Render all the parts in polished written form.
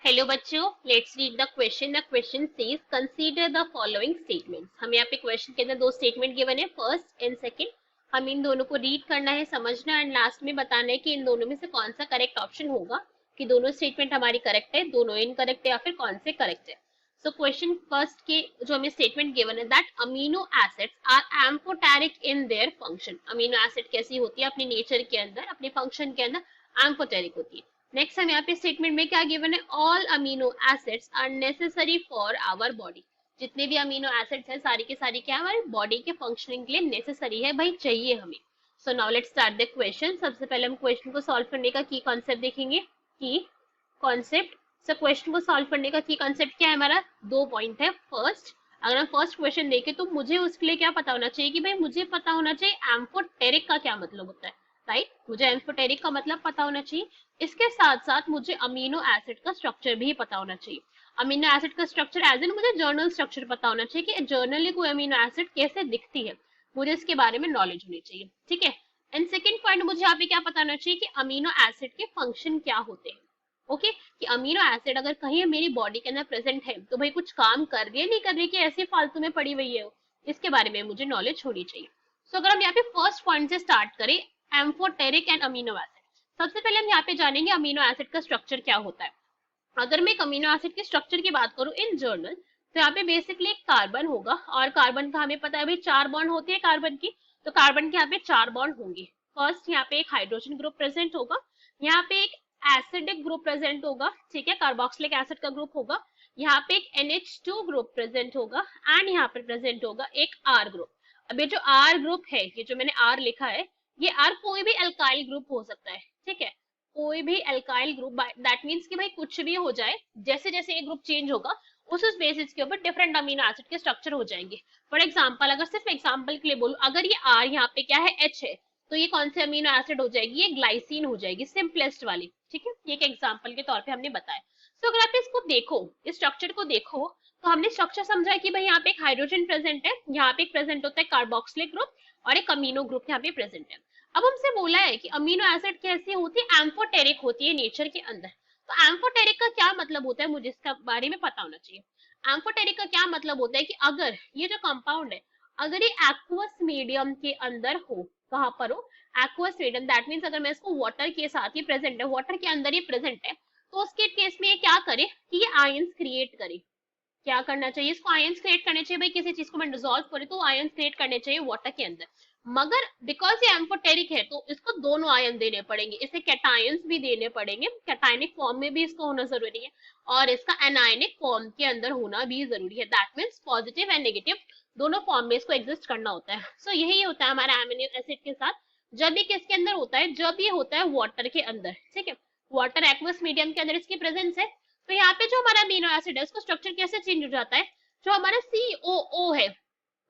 Hello बच्चों, let's read the question. The question says consider the following statements. हमें यहाँ पे क्वेश्चन के अंदर दो स्टेटमेंट गिवन है, फर्स्ट एंड सेकंड। हम इन दोनों को रीड करना है, समझना एंड लास्ट में बताना है कि इन दोनों में से कौन सा करेक्ट ऑप्शन होगा, कि दोनों स्टेटमेंट हमारी करेक्ट है, दोनों इनकरेक्ट है या फिर कौन से करेक्ट है। सो क्वेश्चन फर्स्ट के जो हमें स्टेटमेंट गिवन है, that amino acids are amphoteric in their function. Amino acid कैसी होती है अपने नेचर के अंदर, अपने फंक्शन के अंदर एम्फोटेरिक होती है। नेक्स्ट हमें यहाँ पे स्टेटमेंट में क्या गिवन है, all amino acids are necessary for our body. जितने भी अमीनो एसिड्स हैं सारी के सारी क्या हमारे बॉडी के फंक्शनिंग के लिए नेसेसरी है, भाई चाहिए हमें। So now let's start the question. सबसे पहले हम क्वेश्चन को सॉल्व करने का की कॉन्सेप्ट देखेंगे। की कॉन्सेप्ट, सो क्वेश्चन को सॉल्व करने का की कॉन्सेप्ट क्या है हमारा, दो पॉइंट है। फर्स्ट, अगर हम फर्स्ट क्वेश्चन देखें तो मुझे उसके लिए क्या पता होना चाहिए कि भाई मुझे पता होना चाहिए एम्फोटेरिक का क्या मतलब होता है, राइट। मुझे एम्फोटेरिक का मतलब पता होना चाहिए। इसके साथ साथ मुझे अमीनो एसिड का स्ट्रक्चर भी पता होना चाहिए। अमीनो एसिड का स्ट्रक्चर एज इन मुझे जर्नल स्ट्रक्चर पता होना चाहिए कि जर्नली कोई अमीनो एसिड कैसे दिखती है, मुझे इसके बारे में नॉलेज होनी चाहिए, ठीक है। एंड सेकंड पॉइंट, मुझे यहाँ पे क्या पता होना चाहिए कि अमीनो एसिड के फंक्शन क्या होते हैं। ओके कि अमीनो एसिड अगर कहीं मेरी बॉडी के अंदर प्रेजेंट है तो भाई कुछ काम कर रही है नहीं कर रही, कि ऐसे फालतू में पड़ी हुई है, इसके बारे में मुझे नॉलेज होनी चाहिए। सो अगर हम यहाँ पे फर्स्ट पॉइंट से स्टार्ट करें, एम्फोटेरिक एंड अमीनो एसिड। सबसे पहले हम यहाँ पे जानेंगे अमीनो एसिड का स्ट्रक्चर क्या होता है। अगर मैं एक अमीनो एसिड के स्ट्रक्चर की बात करूं इन जर्नल, तो यहाँ पे बेसिकली एक कार्बन होगा, और कार्बन का हमें पता है भाई चार बॉन्ड होती है कार्बन की, तो कार्बन के यहाँ पे चार बॉन्ड होंगे। फर्स्ट यहाँ पे एक हाइड्रोजन ग्रुप प्रेजेंट होगा, यहाँ पे एक एसिडिक ग्रुप प्रेजेंट होगा, ठीक है, कार्बोक्सिलिक एसिड का ग्रुप होगा, यहाँ पे एक NH2 ग्रुप प्रेजेंट होगा, एंड यहाँ पे प्रेजेंट होगा एक R ग्रुप। अब ये जो R ग्रुप है, ये जो मैंने R लिखा है, ये R कोई भी अल्काइल ग्रुप हो सकता है, ठीक है, कोई भी अल्काइल ग्रुप। दैट मींस कि भाई कुछ भी हो जाए, जैसे जैसे ये ग्रुप चेंज होगा उस बेसिस के ऊपर डिफरेंट अमीनो एसिड के स्ट्रक्चर हो जाएंगे। फॉर एग्जांपल, अगर सिर्फ एग्जांपल के लिए बोलूं, अगर ये R यहाँ पे क्या है, H है, तो ये कौन से अमीनो एसिड हो जाएगी, ये ग्लाइसिन हो जाएगी, सिंपलेस्ट वाली, ठीक है। ये एक एग्जांपल के तौर पे हमने बताया। तो अगर आप इसको देखो, इस स्ट्रक्चर को देखो, तो हमने स्ट्रक्चर समझा कि भाई यहाँ पे एक हाइड्रोजन प्रेजेंट है, यहाँ पे एक प्रेजेंट होता है कार्बोक्सिलिक ग्रुप, और एक अमीनो ग्रुप यहाँ पे प्रेजेंट है। अब हमसे बोला है कि अमीनो एसिड कैसी होती है, एम्फोटेरिक होती है नेचर के अंदर। तो एम्फोटेरिक का क्या मतलब होता है, मुझे इसका बारे में पता होना चाहिए। एम्फोटेरिक का क्या मतलब होता है कि अगर ये जो कंपाउंड है, अगर ये एक्वस मीडियम के अंदर हो, कहां पर हो, एक्वस मीडियम, दैट मींस अगर मैं इसको वाटर के साथ ही प्रेजेंट है, वाटर के अंदर ही प्रेजेंट है, तो उसके केस में ये क्या करे कि ये आयंस क्रिएट करे। क्या करना चाहिए, इसको आयंस क्रिएट करने चाहिए, भाई किसी चीज को मैं डिसॉल्व करूँ तो आयंस क्रिएट करने चाहिए वाटर के अंदर। मगर बिकॉज ये एम्फोटेरिक है तो इसको दोनों आयन देने पड़ेंगे, इसे कैटायंस भी देने पड़ेंगे, कैटायनिक फॉर्म में भी इसको होना जरूरी है, और इसका एनायनिक फॉर्म के अंदर होना भी जरूरी है। That means positive and negative दोनों फॉर्म में इसको एग्जिस्ट करना होता है। सो यही होता है हमारा अमीनो एसिड के साथ। जब ये किसके अंदर होता है, जब ये होता है वाटर के अंदर, ठीक है, वाटर एक्वस मीडियम के अंदर इसकी प्रेजेंस है, तो यहाँ पे जो हमारा अमीनो एसिड है उसका स्ट्रक्चर कैसे चेंज हो जाता है, जो हमारा COO है,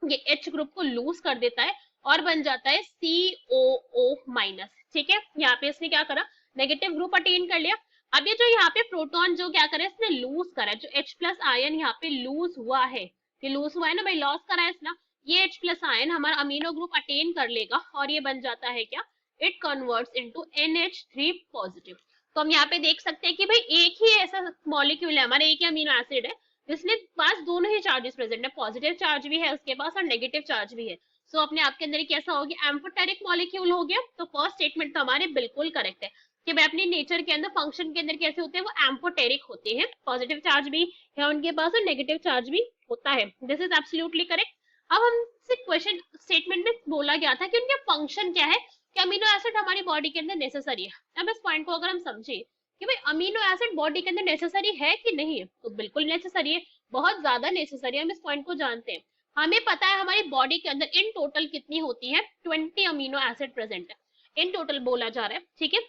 ये H ग्रुप को लूज कर देता है और बन जाता है COO माइनस, ठीक है। यहाँ पे इसने क्या करा, नेगेटिव ग्रुप अटेन कर लिया। अब ये जो यहाँ पे प्रोटॉन जो क्या करे, इसने लूज करा, जो H प्लस आयन यहाँ पे लूज हुआ है, ये लूज हुआ है ना भाई, लॉस करा है इसने, ये H प्लस आयन हमारा अमीनो ग्रुप अटेन कर लेगा, और ये बन जाता है क्या, it converts into NH3 positive. तो हम यहाँ पे देख सकते हैं कि भाई एक ही ऐसा मॉलिक्यूल है हमारा, एक ही अमीनो एसिड है जिसने पास दोनों ही चार्जेस प्रेजेंट है, पॉजिटिव चार्ज भी है उसके पास और नेगेटिव चार्ज भी है। सो अपने आप के अंदर कैसा हो गया, एम्फोटेरिक मॉलिक्यूल हो गया। तो फर्स्ट स्टेटमेंट तो हमारे बिल्कुल करेक्ट है कि भाई अपने नेचर के अंदर, फंक्शन के अंदर कैसे होते हैं, वो एम्फोटेरिक होते हैं, पॉजिटिव चार्ज भी है उनके पास और नेगेटिव चार्ज भी होता है। This is absolutely correct. अब हमसे क्वेश्चन स्टेटमेंट में बोला गया था कि उनके फंक्शन क्या है, कि अमीनो एसिड हमारी बॉडी के अंदर नेसेसरी है। अब इस पॉइंट को अगर हम समझे कि भाई अमीनो एसिड बॉडी के अंदर नेसेसरी है कि नहीं है, तो बिल्कुल नेसेसरी है, बहुत ज्यादा नेसेसरी है। हम इस पॉइंट को जानते हैं, हमें पता है हमारी बॉडी के अंदर इन टोटल कितनी होती है, 20 अमीनो एसिड प्रेजेंट है, इन टोटल बोला जा रहा है, ठीक है।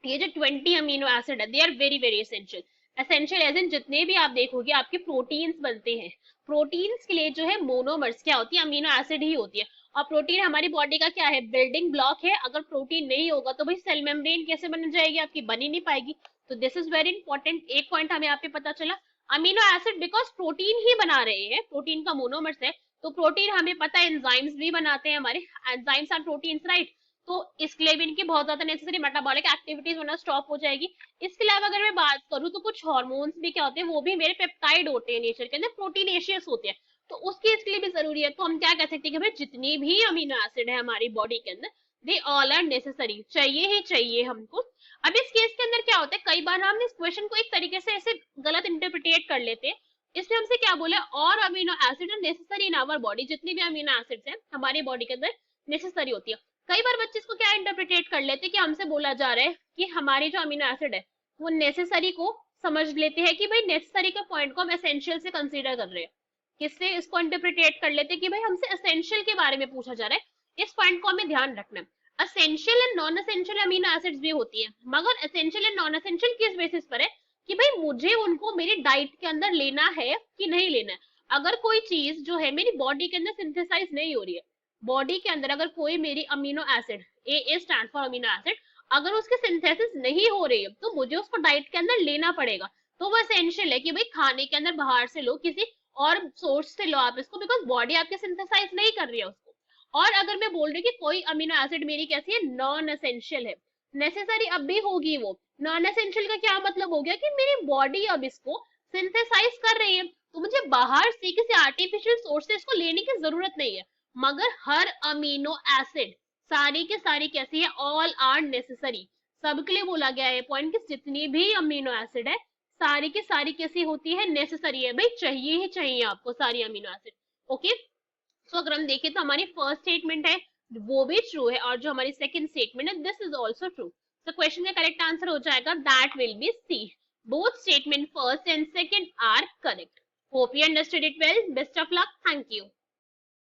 ये जो 20 अमीनो एसिड है, they are very very essential. Essential as in जितने भी आप देखोगे आपके प्रोटीन्स बनते हैं, प्रोटीन्स के लिए जो है मोनोमर्स क्या होती है, अमीनो एसिड ही होती है। और प्रोटीन हमारी बॉडी का क्या है, बिल्डिंग ब्लॉक है। अगर प्रोटीन नहीं होगा तो भाई सेल मेम्ब्रेन कैसे बन जाएगी आपकी, बनी नहीं पाएगी। तो दिस इज वेरी इंपॉर्टेंट, एक पॉइंट हमें यहाँ पे पता चला। अमीनो एसिड बिकॉज प्रोटीन ही बना रहे हैं, प्रोटीन का मोनोमर्स है, तो प्रोटीन हमें पता है एंजाइम्स भी बनाते हैं हमारे, एंजाइम्स आर प्रोटीन्स, राइट। तो इसके लिए भी इनकी बहुत ज्यादा नेसेसरी मेटाबॉलिक एक्टिविटीज होना स्टॉप हो जाएगी। इसके अलावा अगर मैं बात करूँ तो कुछ हार्मोन्स भी क्या होते हैं, वो भी मेरे पेप्टाइड होते हैं नेचर के अंदर, प्रोटीनेशियस होते हैं, तो उसकी इसके लिए भी जरूरी है। तो हम क्या कह सकते हैं कि भाई जितनी भी अमीनो एसिड है हमारी बॉडी के अंदर, दे ऑल आर नेसेसरी, चाहिए ही चाहिए हमको। अब इस केस के अंदर क्या होता है, कई बार हम इस क्वेश्चन को एक तरीके से ऐसे गलत इंटरप्रिटेट कर लेते हैं। इसमें हमसे क्या बोले, और amino acid are necessary in our body, जितनी भी अमीनो एसिड्स हैं हमारी बॉडी के अंदर नेसेसरी होती है। कई बार बच्चे इसको क्या इंटरप्रिटेट कर लेते हैं कि हमसे बोला जा रहा है कि हमारी जो अमीनो एसिड है वो नेसेसरी को समझ लेते हैं कि भाई नेसेसरी का पॉइंट को हम एसेंशियल से कंसीडर कर रहे हैं। किससे इसको इंटरप्रिटेट कर लेते हैं कि भाई हमसे एसेंशियल के बारे में पूछा जा रहा है। इस पॉइंट को हमें ध्यान रखना है। Essential and non essential amino acids भी होती है, मगर एसेंशियल एंड नॉन एसेंशियल किस बेसिस पर है कि भाई मुझे उनको मेरी डाइट के अंदर लेना है कि नहीं लेना है। अगर कोई चीज जो है मेरी बॉडी के अंदर सिंथेसाइज नहीं हो रही है, बॉडी के अंदर अगर कोई मेरी amino acid, A stand for amino acid, अगर उसकी सिंथेसिस नहीं हो रही है तो मुझे उसको डाइट के अंदर लेना पड़ेगा। तो वो एसेंशियल है कि भाई खाने के अंदर बाहर से लो, किसी और सोर्स से लो आप इसको, बिकॉज बॉडी आपके सिंथेसाइज नहीं कर रही है उसको। और अगर मैं बोल रही हूँ कि कोई अमीनो एसिड मेरी कैसी है, नॉन एसेंशियल है, नेसेसरी अब भी होगी वो। नॉन एसेंशियल का क्या मतलब हो गया कि मेरी बॉडी अब इसको सिंथेसाइज कर रही है, तो मुझे बाहर से किसी आर्टिफिशियल सोर्स से इसको लेने की जरूरत नहीं है। मगर हर अमीनो एसिड सारी के सारी कैसी है, ऑल आर नेसेसरी। सबके लिए बोला गया है पॉइंट कि जितनी भी अमीनो एसिड है सारी की सारी कैसी होती है, नेसेसरी है, भाई चाहिए ही चाहिए आपको सारी अमीनो एसिड। ओके, तो अगर हम देखें तो हमारी फर्स्ट स्टेटमेंट है वो भी ट्रू है, और जो हमारी सेकंड स्टेटमेंट है दिस इज ऑल्सो ट्रू। तो क्वेश्चन का करेक्ट आंसर हो जाएगा that will be C, both statement first and second are correct. Hope you understood it well, best of luck, thank you.